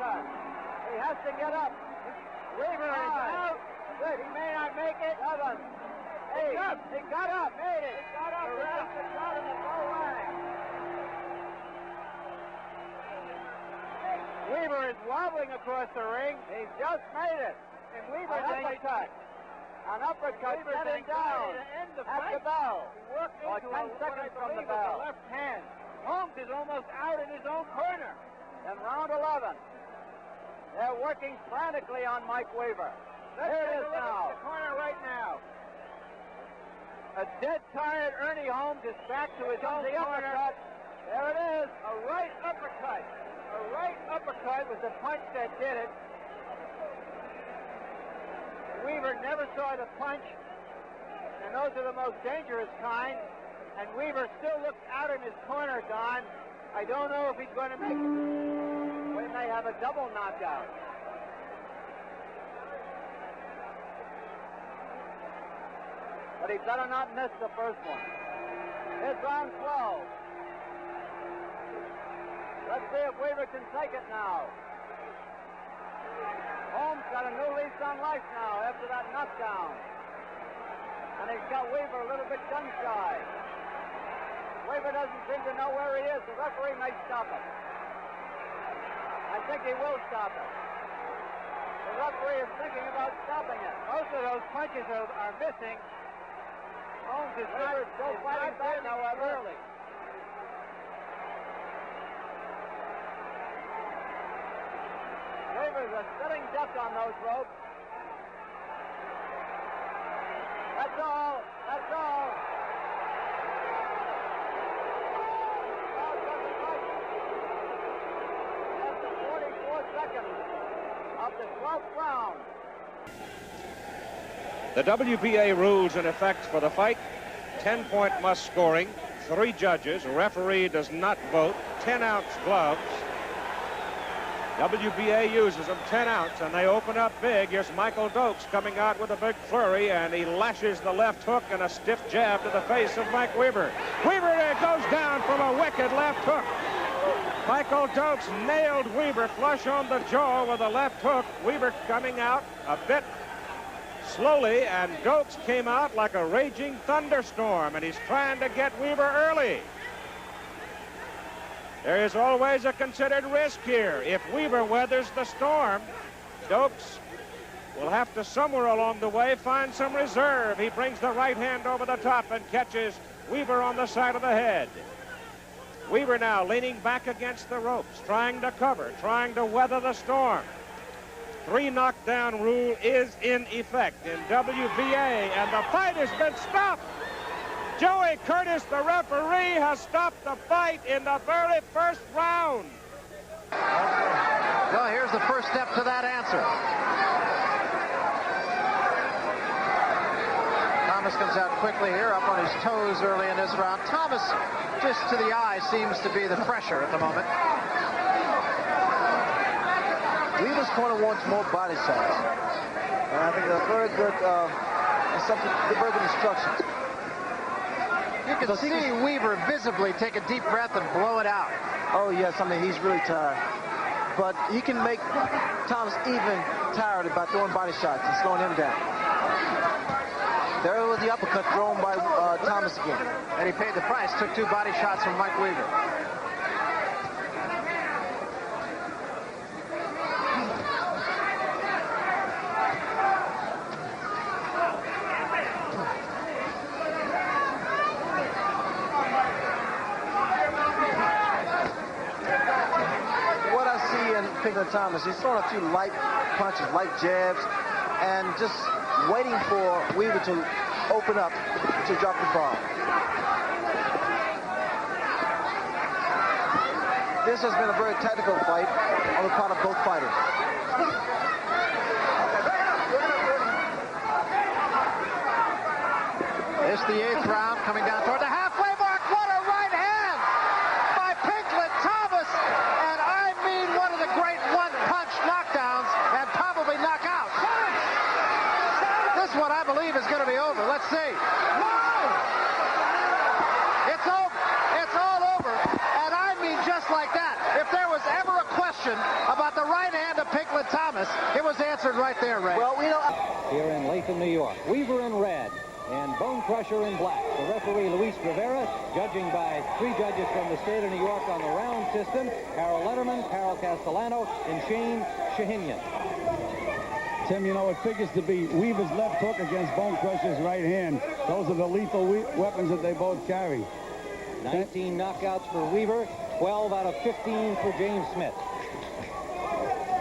uppercut. He has to get up. Weaver is out. Good. He may not make it. 7, 8. He got up. Made it. He got up. The rest is out in the low line. Weaver is wobbling across the ring. He's just made it. And Weaver's an uppercut. An uppercut set him down at the bell. Or 10 seconds from the bell. Left hand. Holmes is almost out in his own corner. In round 11. They're working frantically on Mike Weaver. Here it is now. The corner right now. A dead tired Ernie Holmes is back to his own corner. There it is. A right uppercut. A right uppercut was the punch that did it. Weaver never saw the punch, and those are the most dangerous kind. And Weaver still looks out in his corner, Don. I don't know if he's going to make it. We may have a double knockout. But he better not miss the first one. It's round 12. Let's see if Weaver can take it now. Holmes got a new lease on life now after that knockdown. And he's got Weaver a little bit gun-shy. Weaver doesn't seem to know where he is. The referee may stop it. I think he will stop it. The referee is thinking about stopping it. Most of those punches are missing. Holmes is still fighting back, however. Early. Weaver's a sitting duck on those ropes. That's all. That's all. That's the 44 seconds of the 12th round. The WBA rules in effect for the fight: 10-point must scoring, 3 judges, referee does not vote, 10-ounce gloves. WBA uses them 10 ounce, and they open up big. Here's Michael Dokes coming out with a big flurry, and he lashes the left hook and a stiff jab to the face of Mike Weaver. Weaver goes down from a wicked left hook. Michael Dokes nailed Weaver flush on the jaw with a left hook. Weaver coming out a bit slowly, and Dokes came out like a raging thunderstorm, and he's trying to get Weaver early. There is always a considered risk here. If Weaver weathers the storm, Dokes will have to somewhere along the way find some reserve. He brings the right hand over the top and catches Weaver on the side of the head. Weaver now leaning back against the ropes, trying to cover, trying to weather the storm. 3 knockdown rule is in effect in WBA, and the fight has been stopped. Joey Curtis, the referee, has stopped the fight in the very first round. Well, here's the first step to that answer. Thomas comes out quickly here, up on his toes early in this round. Thomas, just to the eye, seems to be the pressure at the moment. Weaver's corner wants more body shots. And I think that's very good, very good instructions. You can see Weaver visibly take a deep breath and blow it out. Oh, yes, I mean, he's really tired. But he can make Thomas even tired about throwing body shots and slowing him down. There was the uppercut thrown by Thomas again. And he paid the price, took 2 body shots from Mike Weaver. Thomas, he's throwing a few light punches, light jabs, and just waiting for Weaver to open up to drop the ball. This has been a very technical fight on the part of both fighters. It's the 8th round, coming down toward the halfway mark. What a right hand by Pinklet Thomas, and I mean one of the great one-punch knockdowns and probably knockouts. This one, I believe, is going to be over. Let's see. It's over. It's all over, and I mean just like that. If there was ever a question question about the right hand of Pinklet Thomas, it was answered right there, Ray. Well, we don't... Here in Latham, New York. Weaver in red and Bone Crusher in black. The referee, Luis Rivera, judging by 3 judges from the state of New York on the round system: Harold Letterman, Carol Castellano, and Shane Shahinian. Tim, you know, it figures to be Weaver's left hook against Bone Crusher's right hand. Those are the lethal weapons that they both carry. 19 knockouts for Weaver, 12 out of 15 for James Smith.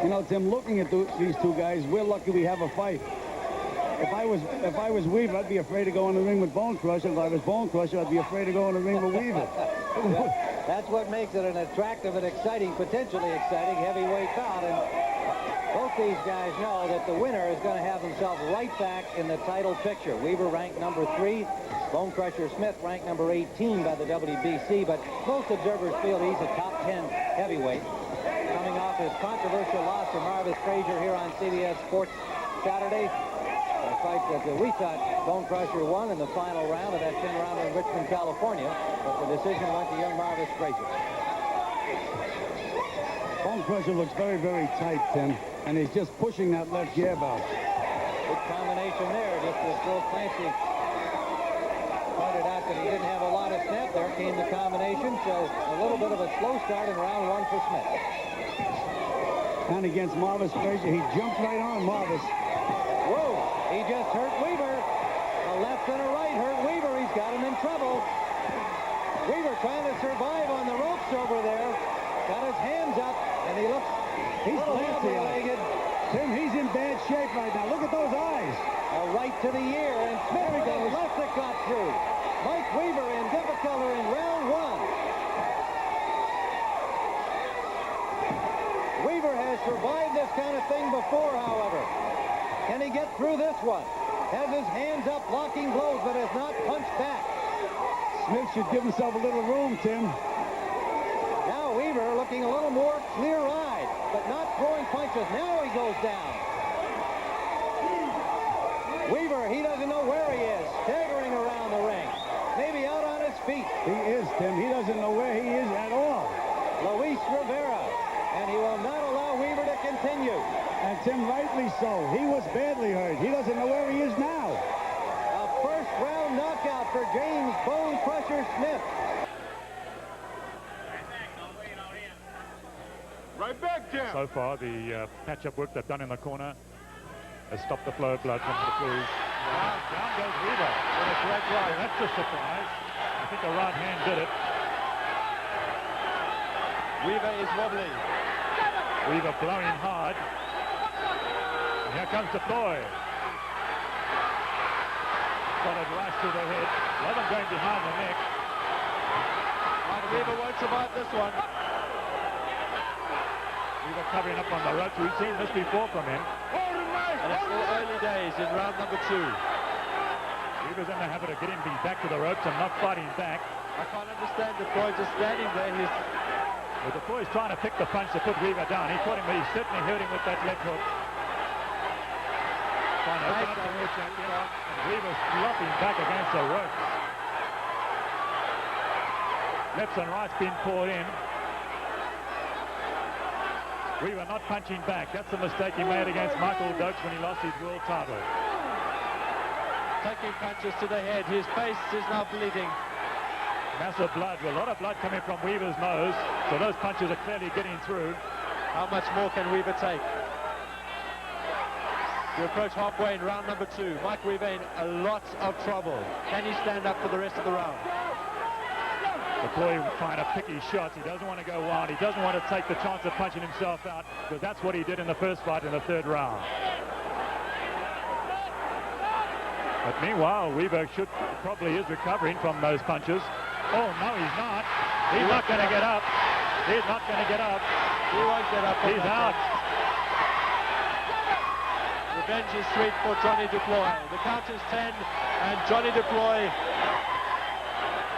You know, Tim, looking at these two guys, we're lucky we have a fight. If I was Weaver, I'd be afraid to go in the ring with Bone Crusher. If I was Bone Crusher, I'd be afraid to go in the ring with Weaver. That's what makes it an attractive and exciting, potentially exciting heavyweight bout. And both these guys know that the winner is going to have himself right back in the title picture. Weaver ranked number 3. Bone Crusher Smith ranked number 18 by the WBC, but most observers feel he's a top 10 heavyweight. Coming off his controversial loss to Marvis Frazier here on CBS Sports Saturday. A fight that we thought Bone Crusher won in the final round of that 10-rounder in Richmond, California, but the decision went to young Marvis Frazier. Bone Crusher looks very, very tight, Tim, and he's just pushing that left jab out. Good combination there, just as Bill Clancy pointed out that he didn't have a lot of snap. There came the combination, so a little bit of a slow start in round 1 for Smith. And against Marvis Frazier, he jumped right on Marvis. Whoa, he just hurt Weaver. A left and a right hurt Weaver. He's got him in trouble. Weaver trying to survive on the ropes over there. Got his hands up, and he looks... He's legged. Tim, he's in bad shape right now. Look at those eyes. A right to the ear, and Smith goes left that got through. Mike Weaver in difficulty in round 1. Weaver has survived this kind of thing before, however. Can he get through this one? Has his hands up blocking blows, but has not punched back. Smith should give himself a little room, Tim. Now Weaver looking a little more clear-eyed, but not throwing punches. Now he goes down. Weaver, he doesn't know where he is, staggering around the ring. Maybe out on his feet. He is, Tim. He doesn't know where he is at all. Luis Rivera, and he will not allow Weaver to continue. And Tim, rightly so. He was badly hurt. He doesn't know where he is now. A first-round knockout for James Bone Crusher Smith. Right back, Jim. So far, the patch-up work they've done in the corner has stopped the flow of blood from the bruise. Down goes Weaver with a great right. That's a surprise. I think the right hand did it. Weaver is wobbly. Weaver blowing hard. And here comes DeFloy. Followed right through the head. Levin going behind the neck. And Weaver won't survive this one. Weaver covering up on the ropes. We've seen this before from him. And it's still early days in round number 2. Weaver's in the habit of getting back to the ropes and not fighting back. I can't understand DeFloy just standing there. Well, DeFloy's trying to pick the punch to put Weaver down. He caught him, but he certainly hurt him with that left hook. Trying to open up the world champion. And Weaver's flopping back against the ropes. Lefts and rights being poured in. Weaver not punching back. That's the mistake he made against Michael Dokes when he lost his world title. Taking punches to the head. His face is now bleeding. Massive blood. A lot of blood coming from Weaver's nose. So those punches are clearly getting through. How much more can Weaver take? We approach halfway in round number 2. Mike Weaver in a lot of trouble. Can he stand up for the rest of the round? DeFloy trying to pick his shots. He doesn't want to go wild. He doesn't want to take the chance of punching himself out, because that's what he did in the first fight in the 3rd round. But meanwhile, Weaver probably is recovering from those punches. Oh, no, he's not. He's not going to get up. He's not going to get up. He won't get up. He's out. Revenge is sweet for Johnny DeFloy. The count is 10, and Johnny DeFloy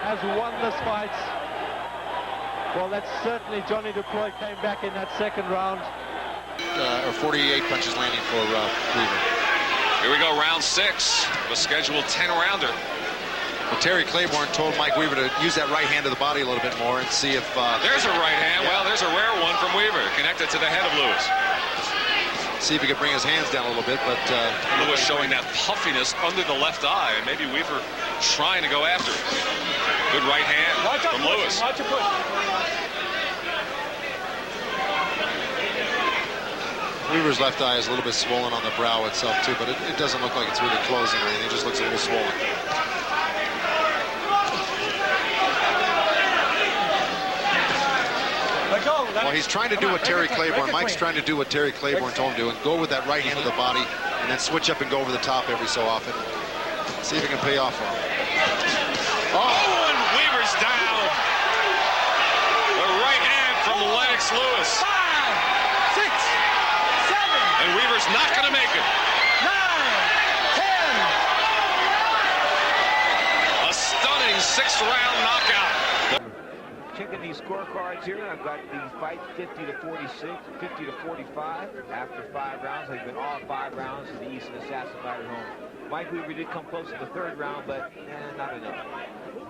has won this fight. Well, that's certainly Johnny DeFloy came back in that 2nd round. Or 48 punches landing for Weaver. Here we go, round 6, the scheduled 10-rounder. Well, Terry Claiborne told Mike Weaver to use that right hand to the body a little bit more and see if... there's a right hand. Yeah. Well, there's a rare one from Weaver, connected to the head of Lewis. See if he could bring his hands down a little bit, but... Lewis showing that puffiness under the left eye, and maybe Weaver trying to go after it. Good right hand from Lewis. Watch your push. Weaver's left eye is a little bit swollen on the brow itself, too, but it doesn't look like it's really closing or anything. It just looks a little swollen. Well, he's trying to do what Terry Claiborne, Mike's trying to do what Terry Claiborne told him to do, and go with that right hand to the body, and then switch up and go over the top every so often. See if it can pay off for him. Oh, and Weaver's down. The right hand from Lennox Lewis. 5, 6, 7. And Weaver's not going to make it. 9, 10. A stunning 6th-round knockout. Checking these scorecards here, I've got these fights 50 to 46, 50 to 45. After 5 rounds, they've been all 5 rounds to the Eastern Assassin fighter home. Mike Weaver did come close to the 3rd round, but not enough.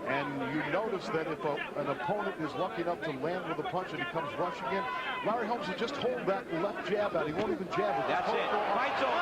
And you notice that if an opponent is lucky enough to land with a punch and he comes rushing in, Larry Holmes will just hold that left jab out. He won't even jab it. That's it. Fights over.